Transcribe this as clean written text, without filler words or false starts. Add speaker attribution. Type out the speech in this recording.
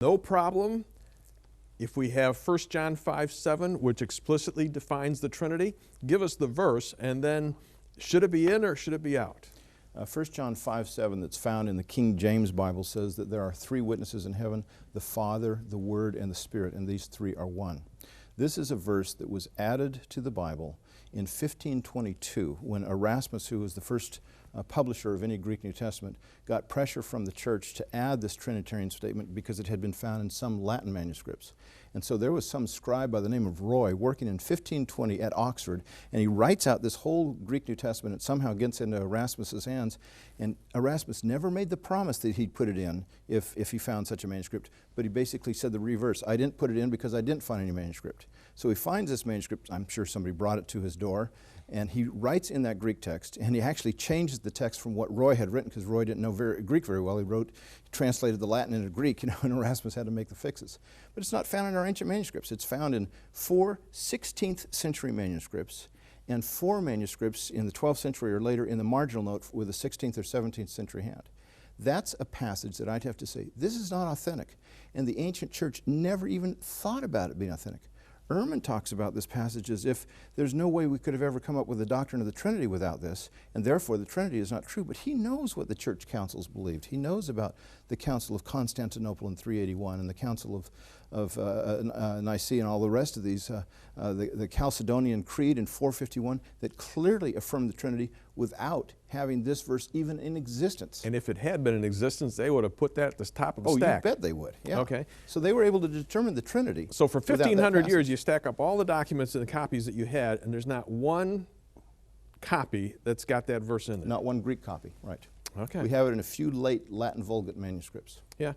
Speaker 1: No problem if we have 1 John 5:7, which explicitly defines the Trinity. Give us the verse, and then should it be in or should it be out?
Speaker 2: 1 John 5:7 that's found in the King James Bible says that there are three witnesses in heaven, the Father, the Word, and the Spirit, and these three are one. This is a verse that was added to the Bible in 1522 when Erasmus, who was the first publisher of any Greek New Testament, got pressure from the church to add this Trinitarian statement because it had been found in some Latin manuscripts. And so there was some scribe by the name of Roy working in 1520 at Oxford, and he writes out this whole Greek New Testament. It somehow gets into Erasmus's hands, and Erasmus never made the promise that he'd put it in if he found such a manuscript, but he basically said the reverse. I didn't put it in because I didn't find any manuscript. So he finds this manuscript. I'm sure somebody brought it to his door, and he writes in that Greek text, and he actually changes the text from what Roy had written, because Roy didn't know Greek very well. He translated the Latin into Greek, and Erasmus had to make the fixes. But it's not found in our ancient manuscripts. It's found in 4 16th century manuscripts and 4 manuscripts in the 12th century or later in the marginal note with a 16th or 17th century hand. That's a passage that I'd have to say, this is not authentic. And the ancient church never even thought about it being authentic. Ehrman talks about this passage as if there's no way we could have ever come up with the doctrine of the Trinity without this, and therefore the Trinity is not true. But he knows what the church councils believed. He knows about the Council of Constantinople in 381 and the Council of Nicaea and all the rest of these, the Chalcedonian Creed in 451 that clearly affirmed the Trinity without having this verse even in existence.
Speaker 1: And if it had been in existence, they would have put that at the top of the stack.
Speaker 2: Oh, you bet they would. Yeah.
Speaker 1: Okay.
Speaker 2: So they were able to determine the Trinity.
Speaker 1: So for 1,500 years, you stack up all the documents and the copies that you had, and there's not one copy that's got that verse in it.
Speaker 2: Not one Greek copy, right.
Speaker 1: Okay.
Speaker 2: We have it in a few late Latin Vulgate manuscripts.
Speaker 1: Yeah.